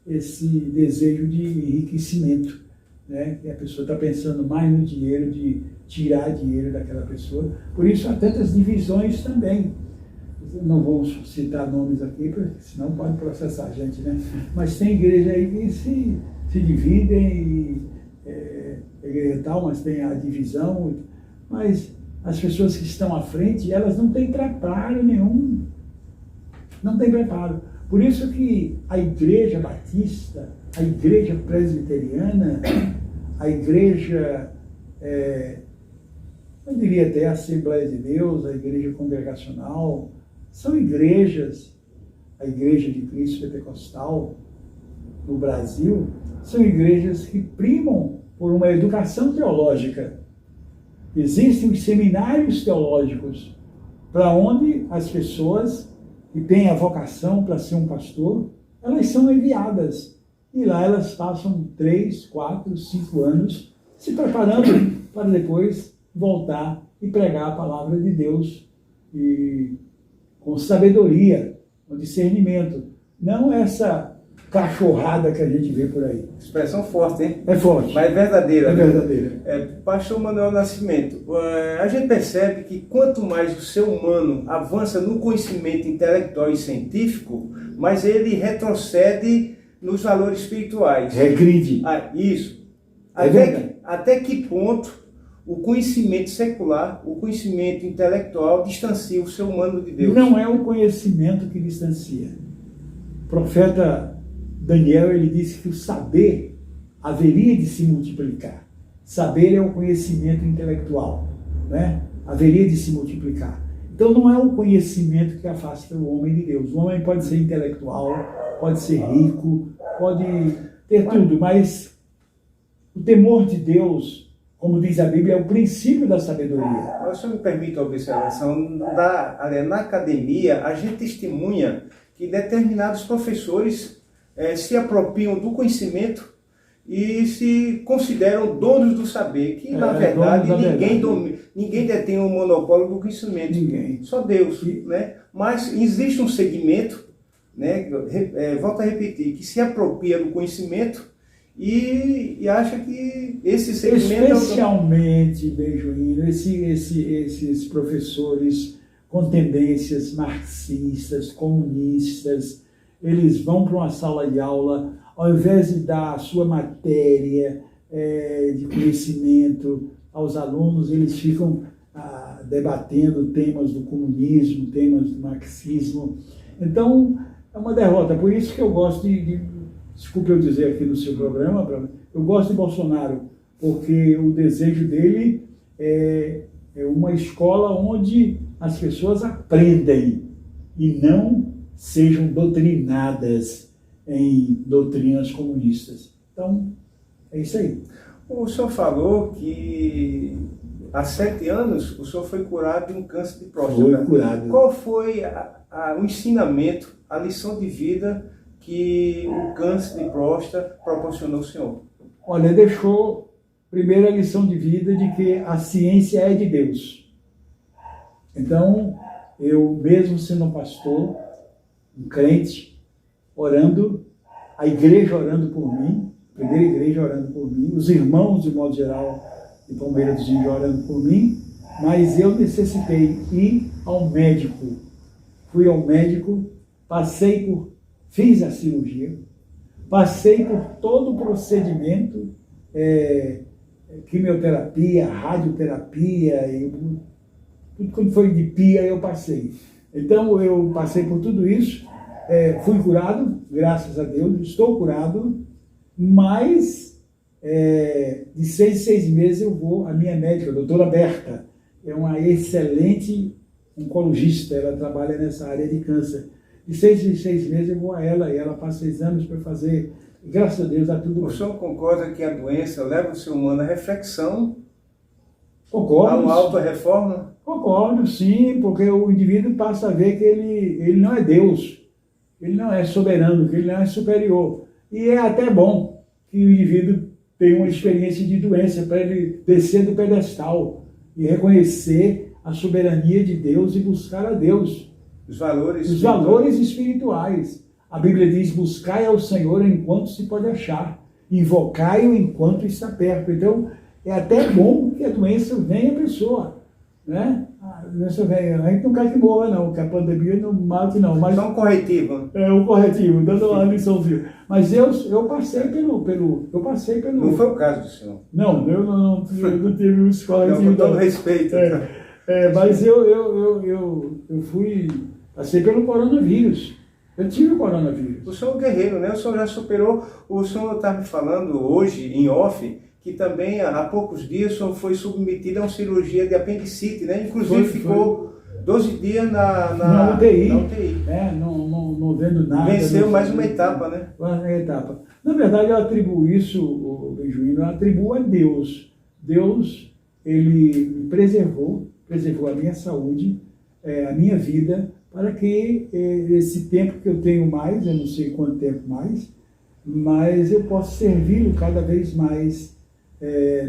Speaker 2: esse desejo de enriquecimento, né? Que a pessoa está pensando mais no dinheiro, de tirar dinheiro daquela pessoa. Por isso há tantas divisões também. Não vamos citar nomes aqui, porque senão pode processar a gente, né? Mas tem igreja aí que se dividem, igreja tal, mas tem a divisão. Mas as pessoas que estão à frente, elas não têm preparo nenhum. Não tem preparo. Por isso que a igreja batista, a igreja presbiteriana, a igreja, eu diria até a Assembleia de Deus, a igreja congregacional, são igrejas, a Igreja de Cristo Pentecostal no Brasil, são igrejas que primam por uma educação teológica. Existem os seminários teológicos para onde as pessoas que têm a vocação para ser um pastor, elas são enviadas. E lá elas passam 3, 4, 5 anos se preparando para depois voltar e pregar a palavra de Deus e com sabedoria, com discernimento. Não essa cachorrada que a gente vê por aí.
Speaker 1: Expressão forte, hein?
Speaker 2: É forte.
Speaker 1: Mas verdadeira.
Speaker 2: É verdadeira.
Speaker 1: Pastor Manuel Nascimento, a gente percebe que quanto mais o ser humano avança no conhecimento intelectual e científico, mais ele retrocede nos valores espirituais.
Speaker 2: Regride.
Speaker 1: Isso.
Speaker 2: É
Speaker 1: até que ponto o conhecimento secular, o conhecimento intelectual distancia o ser humano de Deus?
Speaker 2: Não é o conhecimento que distancia. O profeta Daniel, ele disse que o saber haveria de se multiplicar. Saber é o conhecimento intelectual, né? Haveria de se multiplicar. Então não é o conhecimento que afasta o homem de Deus. O homem pode ser intelectual, pode ser rico, pode ter tudo, mas o temor de Deus, como diz a Bíblia, é o princípio da sabedoria.
Speaker 1: Mas se eu me permite a observação, na academia, a gente testemunha que determinados professores se apropriam do conhecimento e se consideram donos do saber, que na verdade ninguém detém o monopólio do conhecimento.
Speaker 2: Ninguém.
Speaker 1: Só Deus. Né? Mas existe um segmento, né, volto a repetir, que se apropria do conhecimento e acha que esse segmento...
Speaker 2: Especialmente, Benjoíno, esses professores com tendências marxistas, comunistas, eles vão para uma sala de aula, ao invés de dar a sua matéria de conhecimento aos alunos, eles ficam debatendo temas do comunismo, temas do marxismo. Então, é uma derrota. Por isso que eu gosto desculpe eu dizer aqui no seu programa, eu gosto de Bolsonaro, porque o desejo dele é uma escola onde as pessoas aprendem e não sejam doutrinadas em doutrinas comunistas. Então, é isso aí.
Speaker 1: O senhor falou que há 7 anos o senhor foi curado de um câncer de próstata.
Speaker 2: Foi curado.
Speaker 1: Qual foi o ensinamento, a lição de vida que o câncer de próstata proporcionou ao senhor?
Speaker 2: Olha, deixou primeiro a lição de vida de que a ciência é de Deus. Então, eu mesmo sendo um pastor, um crente, orando, a igreja orando por mim, a primeira igreja orando por mim, os irmãos, de modo geral, de Palmeiras dos Índios orando por mim, mas eu necessitei ir ao médico. Fui ao médico, fiz a cirurgia, passei por todo o procedimento, quimioterapia, radioterapia, tudo quando foi de pia eu passei. Então eu passei por tudo isso, fui curado, graças a Deus, estou curado, mas de 6 em 6 meses eu vou, a minha médica, a doutora Berta, é uma excelente oncologista, ela trabalha nessa área de câncer. De 6 em 6 meses eu vou a ela e ela passa exames para fazer. Graças a Deus dá tudo bem.
Speaker 1: O senhor concorda que a doença leva o ser humano à reflexão Há
Speaker 2: Concordo.
Speaker 1: uma auto-reforma?
Speaker 2: Concordo, sim, porque o indivíduo passa a ver que ele não é Deus, ele não é soberano, que ele não é superior. E é até bom que o indivíduo tenha uma experiência de doença para ele descer do pedestal e reconhecer a soberania de Deus e buscar a Deus.
Speaker 1: Os valores.
Speaker 2: Os valores espirituais. A Bíblia diz: buscai ao Senhor enquanto se pode achar, invocai-o enquanto está perto. Então, é até bom que a doença venha à pessoa, né? A doença venha. A gente não quer que morra, não, que a pandemia não mate, não. Mas
Speaker 1: Então, corretivo.
Speaker 2: é um corretivo, dando uma liçãozinha. Mas eu passei pelo.
Speaker 1: Não foi o caso do senhor.
Speaker 2: Não, eu não tive os corretivos.
Speaker 1: Com todo respeito.
Speaker 2: Mas eu passei pelo coronavírus. Eu tive o coronavírus.
Speaker 1: O senhor é um guerreiro, né? O senhor já superou. O senhor está me falando hoje, em off, que também há poucos dias o senhor foi submetido a uma cirurgia de apendicite, né? Inclusive ficou 12 dias na
Speaker 2: UTI.
Speaker 1: Não
Speaker 2: vendo nada.
Speaker 1: Venceu mais uma etapa, né?
Speaker 2: Uma etapa. Na verdade, eu atribuo isso, Benjuíno, eu atribuo a Deus. Deus, ele preservou a minha saúde, a minha vida, para que esse tempo que eu tenho mais, eu não sei quanto tempo mais, mas eu posso servi-lo cada vez mais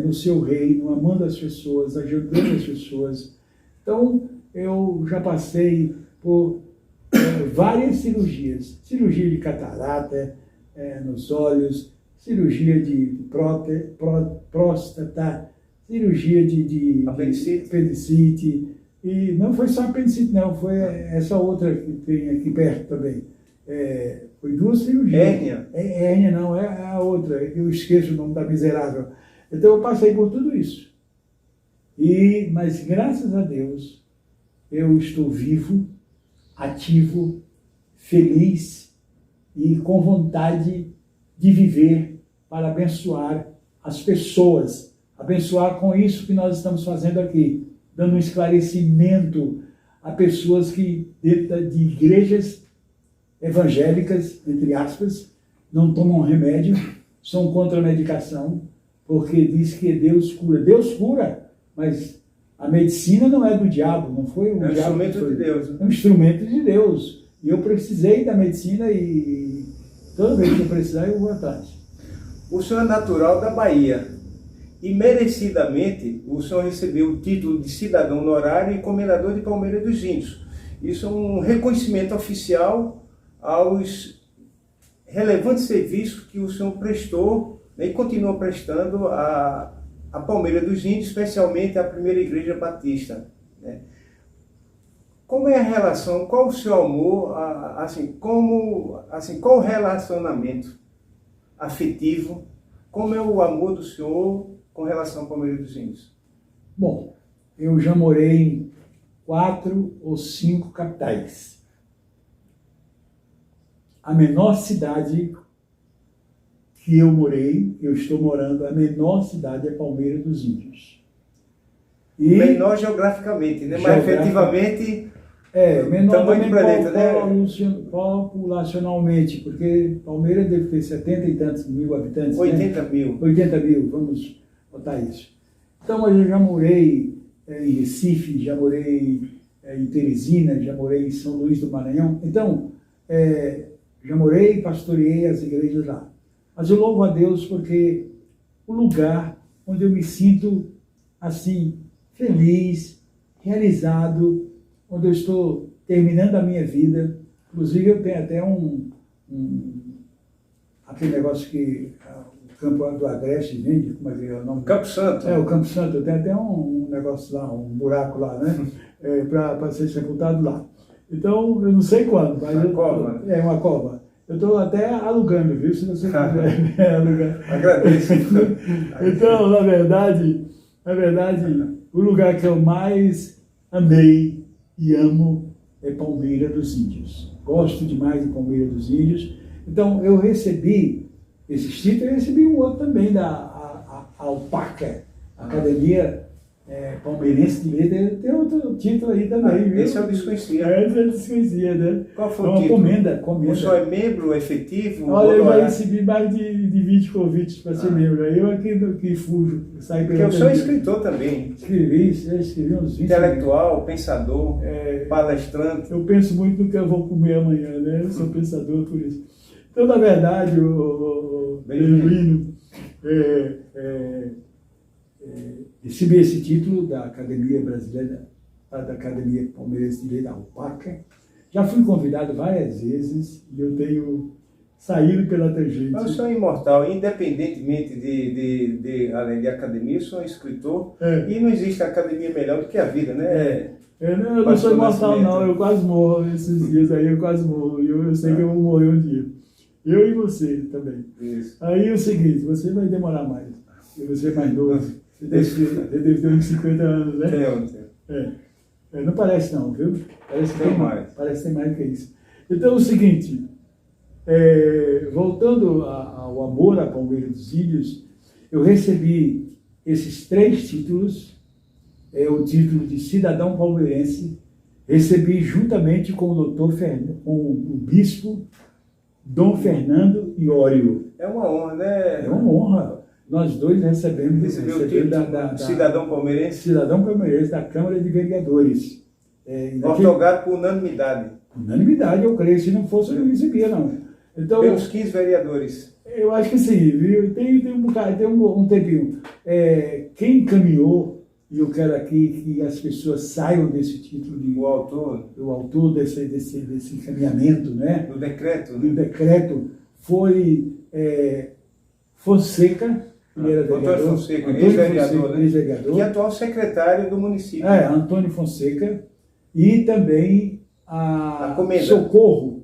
Speaker 2: no seu reino, amando as pessoas, ajudando as pessoas. Então, eu já passei por várias cirurgias. Cirurgia de catarata nos olhos, cirurgia de próstata, cirurgia de apendicite. E não foi só apendicite, não, foi essa outra que tem aqui perto também. Foi 2 cirurgias.
Speaker 1: Hérnia?
Speaker 2: Hérnia não, é a outra, eu esqueço o nome da miserável. Então eu passei por tudo isso. Mas graças a Deus, eu estou vivo, ativo, feliz e com vontade de viver para abençoar as pessoas. Abençoar com isso que nós estamos fazendo aqui, dando um esclarecimento a pessoas que, dentro de igrejas evangélicas, entre aspas, não tomam remédio, são contra a medicação, porque diz que Deus cura. Deus cura, mas a medicina não é do diabo, não foi o diabo.
Speaker 1: É um instrumento de Deus.
Speaker 2: É um instrumento de Deus. E eu precisei da medicina e toda vez que eu precisar eu vou atrás.
Speaker 1: O senhor é natural da Bahia e merecidamente o senhor recebeu o título de cidadão honorário e comendador de Palmeira dos Índios. Isso é um reconhecimento oficial aos relevantes serviços que o senhor prestou, né, e continua prestando a Palmeira dos Índios, especialmente a primeira igreja batista, né? Como é a relação, qual o seu amor, qual o relacionamento afetivo, como é o amor do senhor com relação à Palmeira dos Índios?
Speaker 2: Bom, eu já morei em 4 ou 5 capitais. A menor cidade que eu morei, eu estou morando, a menor cidade é Palmeira dos Índios.
Speaker 1: Menor geograficamente, né? Mas efetivamente...
Speaker 2: menor também populacionalmente, porque Palmeira deve ter 70 e tantos mil habitantes.
Speaker 1: 80
Speaker 2: né?
Speaker 1: mil.
Speaker 2: 80 mil, vamos botar isso. Então, eu já morei em Recife, já morei em Teresina, já morei em São Luís do Maranhão. Então, já morei e pastoreei as igrejas lá. Mas eu louvo a Deus porque o lugar onde eu me sinto assim, feliz, realizado, onde eu estou terminando a minha vida. Inclusive eu tenho até aquele negócio que o Campo do Agreste vende, como é que é o nome?
Speaker 1: Campo Santo.
Speaker 2: O Campo Santo, eu tenho até um negócio lá, um buraco lá, né? Para ser sepultado lá. Então, eu não sei quando, mas
Speaker 1: uma cova.
Speaker 2: É uma cova. Eu estou até alugando, viu? Se você quiser alugar.
Speaker 1: Agradeço.
Speaker 2: Então, na verdade, o lugar que eu mais amei e amo é Palmeira dos Índios. Gosto demais de Palmeira dos Índios. Então, eu recebi esses títulos, eu recebi um outro também da AUPACA, Academia palmeirense de letra, tem outro título aí também, viu?
Speaker 1: Esse eu desconhecia.
Speaker 2: Esse eu desconhecia, né?
Speaker 1: Qual foi
Speaker 2: É
Speaker 1: o
Speaker 2: uma
Speaker 1: título?
Speaker 2: comenda.
Speaker 1: O senhor é membro efetivo?
Speaker 2: Olha, eu já
Speaker 1: honorário?
Speaker 2: recebi mais de 20 convites para ser membro. Aí eu aqui que fujo, saio
Speaker 1: Porque
Speaker 2: pela
Speaker 1: o senhor é
Speaker 2: TV.
Speaker 1: escritor também.
Speaker 2: Escrevi uns 20.
Speaker 1: Intelectual, pensador, palestrante.
Speaker 2: Eu penso muito no que eu vou comer amanhã, né? Eu sou pensador por isso. Então, na verdade, o Benjuíno, recebi esse título da Academia Brasileira, da Academia Palmeirense de Letra, da UPACA. Já fui convidado várias vezes e eu tenho saído pela tangente.
Speaker 1: Mas o senhor é imortal, independentemente além de academia, o senhor é escritor. E não existe academia melhor do que a vida, né?
Speaker 2: Eu não sou imortal, não. Eu quase morro esses dias aí, eu quase morro. Eu sei que eu vou morrer um dia. Eu e você também.
Speaker 1: Isso.
Speaker 2: Aí é o seguinte, você vai demorar mais. Você é mais novo. Você deve ter uns 50 anos, né? Tenho. Não parece não, viu? Parece que tem mais. Parece que tem mais do que isso. Então é o seguinte, voltando ao amor à Palmeira dos Índios, eu recebi esses 3 títulos, o título de cidadão palmeirense, recebi juntamente com com o bispo Dom Fernando Iório.
Speaker 1: É uma honra, né?
Speaker 2: É uma honra. Nós dois recebeu
Speaker 1: o título da cidadão palmeirense?
Speaker 2: Cidadão palmeirense da Câmara de Vereadores.
Speaker 1: Otorgado por unanimidade.
Speaker 2: Unanimidade, eu creio. Se não fosse, eu não recebia, não. Então,
Speaker 1: pelos 15 vereadores.
Speaker 2: Eu acho que sim, viu? Tem um bocado, tem um tempinho. Quem encaminhou, e eu quero aqui que as pessoas saiam desse título de...
Speaker 1: O autor
Speaker 2: desse encaminhamento, né?
Speaker 1: Do decreto.
Speaker 2: Do decreto foi Fonseca, ele era vereador.
Speaker 1: Antônio Fonseca, ex-vereador, né?
Speaker 2: Ex-vereador.
Speaker 1: E atual secretário do município.
Speaker 2: Antônio Fonseca. E também a
Speaker 1: Comenda.
Speaker 2: Socorro,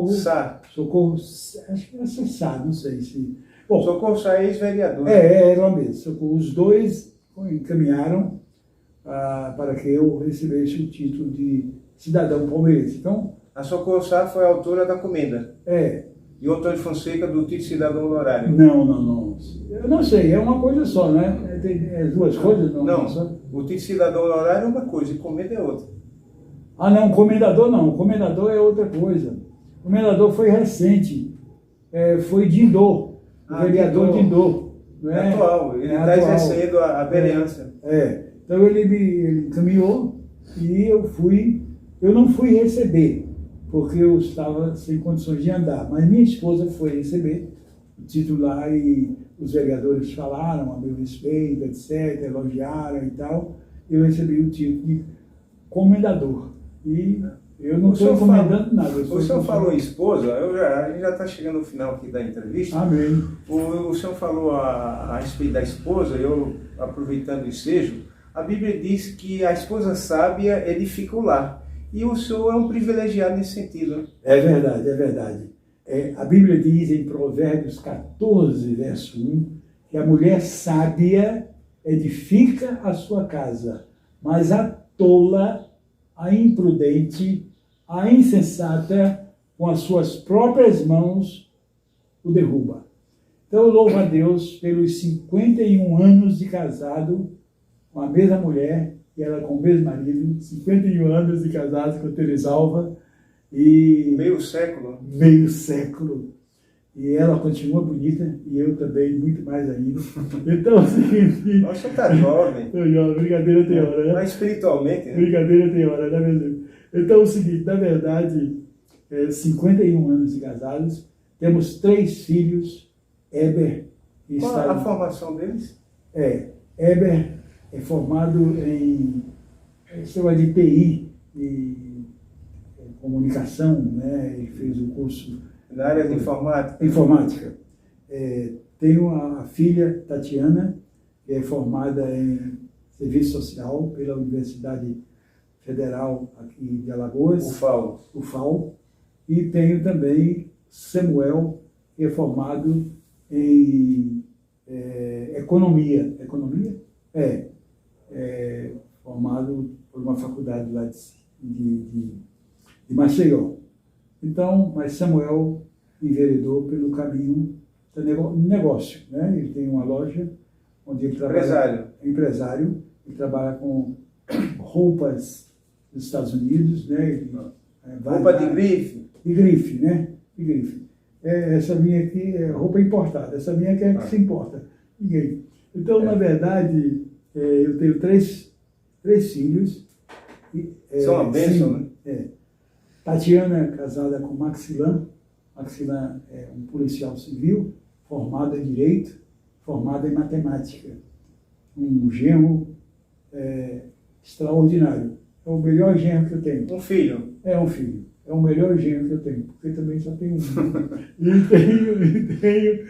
Speaker 1: Sá.
Speaker 2: Socorro, acho que era Sá, não sei se...
Speaker 1: Bom, Socorro Sá é ex-vereador.
Speaker 2: Era o mesmo. Socorro. Os dois encaminharam para que eu recebesse o título de cidadão palmeirense. Então,
Speaker 1: a Socorro Sá foi a autora da comenda. E o Antônio Fonseca do título de cidadão honorário.
Speaker 2: Não. Eu não sei, é uma coisa só, né? É duas coisas?
Speaker 1: Não, o título de cidadão honorário é uma coisa e comenda é outra.
Speaker 2: Não, comendador não. Comendador é outra coisa. Comendador foi recente. Foi Dindô, o vereador Dindô.
Speaker 1: É atual, ele está exercendo a vereança.
Speaker 2: Então ele encaminhou e eu não fui receber, porque eu estava sem condições de andar, mas minha esposa foi receber o título lá e os vereadores falaram a meu respeito, etc., elogiaram e tal, eu recebi o título de comendador. E eu não estou encomendando nada.
Speaker 1: O senhor falou esposa, a gente já está chegando no final aqui da entrevista.
Speaker 2: Amém.
Speaker 1: O senhor falou a respeito da esposa, eu aproveitando o ensejo, a Bíblia diz que a esposa sábia edifica o lar. E o senhor é um privilegiado nesse sentido. Né?
Speaker 2: É verdade. A Bíblia diz em Provérbios 14, verso 1, que a mulher sábia edifica a sua casa, mas a tola, a imprudente, a insensata, com as suas próprias mãos, o derruba. Então, eu louvo a Deus pelos 51 anos de casado com a mesma mulher, e ela com o mesmo marido, 51 anos de casado com a Teresalva. E
Speaker 1: meio século.
Speaker 2: E ela continua bonita, e eu também, muito mais ainda. Então, é o seguinte...
Speaker 1: Nossa, tá jovem.
Speaker 2: Estou jovem, brincadeira tem hora, né?
Speaker 1: Mas espiritualmente, né?
Speaker 2: Brincadeira tem hora, né, meu Deus? Então, é o seguinte, na verdade, 51 anos de casados, temos 3 filhos, Eber...
Speaker 1: Qual a formação deles?
Speaker 2: Eber é formado em... chama de TI, e comunicação, né? Ele fez o curso...
Speaker 1: Na área de informática?
Speaker 2: Informática. Tenho a filha, Tatiana, que é formada em Serviço Social pela Universidade Federal aqui de Alagoas. UFAL. E tenho também Samuel, que é formado em Economia. Economia? Formado por uma faculdade lá de Maceió. Então, mas Samuel enveredou pelo caminho do negócio, né? Ele tem uma loja onde ele trabalha...
Speaker 1: Empresário.
Speaker 2: que trabalha com roupas dos Estados Unidos, né?
Speaker 1: Roupa de grife.
Speaker 2: De grife, né? De grife. Essa minha aqui é roupa importada, essa minha aqui é que se importa. Ninguém. Então, na verdade, eu tenho três filhos.
Speaker 1: São uma bênção, né?
Speaker 2: Tatiana, casada com Maxilan. Maxilan é um policial civil, formado em Direito, formado em Matemática. Um genro extraordinário. É o melhor genro que eu tenho.
Speaker 1: Um filho.
Speaker 2: É um filho. É o melhor genro que eu tenho, porque também só tenho um. E tenho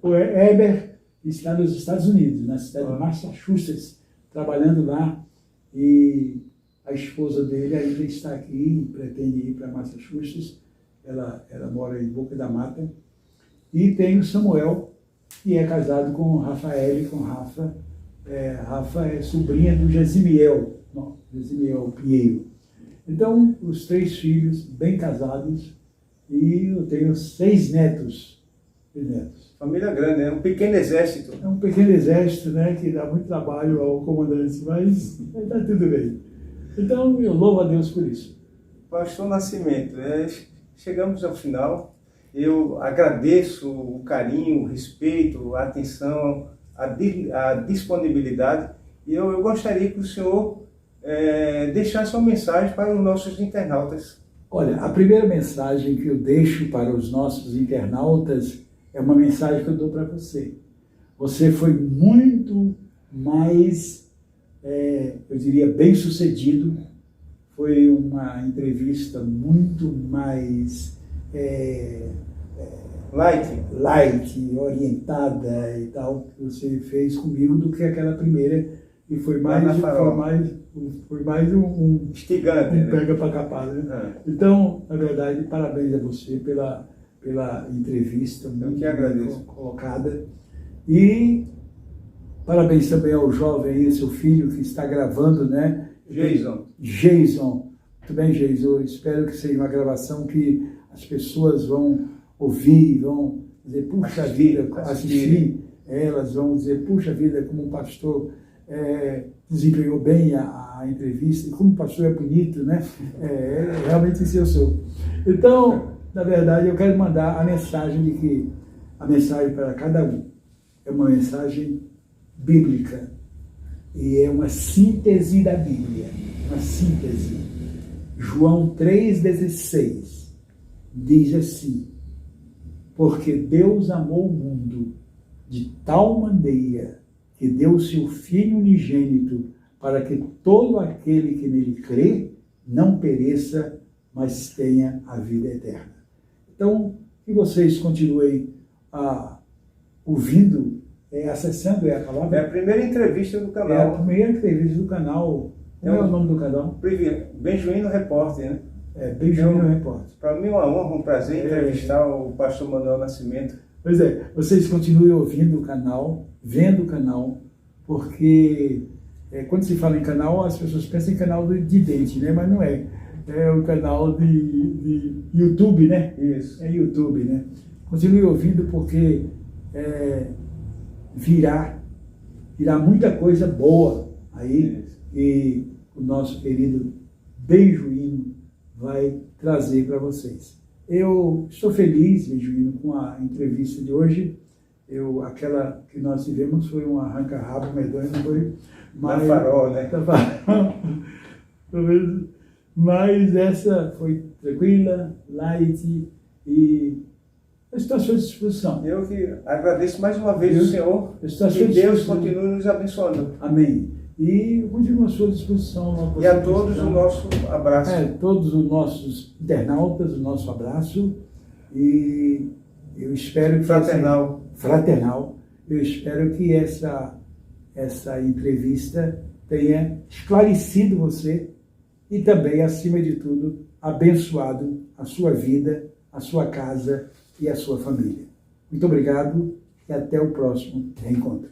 Speaker 2: o Heber, que está nos Estados Unidos, na cidade de Massachusetts, trabalhando lá. E a esposa dele ainda está aqui, pretende ir para Massachusetts. Ela mora em Boca da Mata. E tem o Samuel, que é casado com Rafael e com Rafa. Rafa é sobrinha do Gesimiel Pinheiro. Então, os 3 filhos, bem casados, e eu tenho 6 netos.
Speaker 1: Família grande, é um pequeno exército.
Speaker 2: É um pequeno exército, né, que dá muito trabalho ao comandante, mas está tudo bem. Então, eu louvo a Deus por isso.
Speaker 1: Pastor Nascimento, chegamos ao final. Eu agradeço o carinho, o respeito, a atenção, a disponibilidade. E eu gostaria que o senhor deixasse uma mensagem para os nossos internautas.
Speaker 2: Olha, a primeira mensagem que eu deixo para os nossos internautas é uma mensagem que eu dou para você. Você foi muito mais, eu diria, bem-sucedido. Foi uma entrevista muito mais light, orientada e tal, que você fez comigo do que aquela primeira, e foi mais um
Speaker 1: instigante,
Speaker 2: né? Pega para capar, né? Então, na verdade, parabéns a você pela entrevista muito bem colocada, e parabéns também ao jovem aí, seu filho que está gravando, né? Jason. Muito bem, Jason. Eu espero que seja uma gravação que as pessoas vão ouvir, vão dizer, puxa vida, assistir. Elas vão dizer, puxa vida, como o pastor desempenhou bem a entrevista, e como o pastor é bonito, né? Realmente isso eu sou. Então, na verdade, eu quero mandar a mensagem de que a mensagem para cada um é uma mensagem bíblica e é uma síntese da Bíblia, uma síntese. João 3,16 diz assim: porque Deus amou o mundo de tal maneira que deu seu Filho unigênito para que todo aquele que nele crê não pereça, mas tenha a vida eterna. Então, que vocês continuem ouvindo, acessando a palavra.
Speaker 1: É a primeira entrevista do canal.
Speaker 2: É a primeira entrevista do canal. Qual é o nome do canal?
Speaker 1: Benjoíno Repórter, né?
Speaker 2: Benjoíno Repórter.
Speaker 1: Para mim é uma honra, um prazer entrevistar o pastor Manuel Nascimento.
Speaker 2: Pois vocês continuem ouvindo o canal, vendo o canal, porque quando se fala em canal, as pessoas pensam em canal de dente, né? Mas não é. É o canal de YouTube, né?
Speaker 1: Isso.
Speaker 2: É YouTube, né? Continue ouvindo, porque virá muita coisa boa aí. Isso. E o nosso querido Benjoíno vai trazer para vocês. Eu estou feliz, Benjoíno, com a entrevista de hoje. Aquela que nós tivemos foi um arranca-rabo medonho, não foi?
Speaker 1: Na farol, né?
Speaker 2: Mas essa foi tranquila, light, e eu estou à sua disposição.
Speaker 1: Eu que agradeço mais uma vez o Senhor, que Deus continue nos abençoando.
Speaker 2: Amém. E eu continuo à sua disposição.
Speaker 1: E a todos o nosso abraço.
Speaker 2: Todos os nossos internautas, o nosso abraço, e eu espero que... Fraternal. Eu espero que essa entrevista tenha esclarecido você e também, acima de tudo, abençoado a sua vida, a sua casa e a sua família. Muito obrigado e até o próximo reencontro.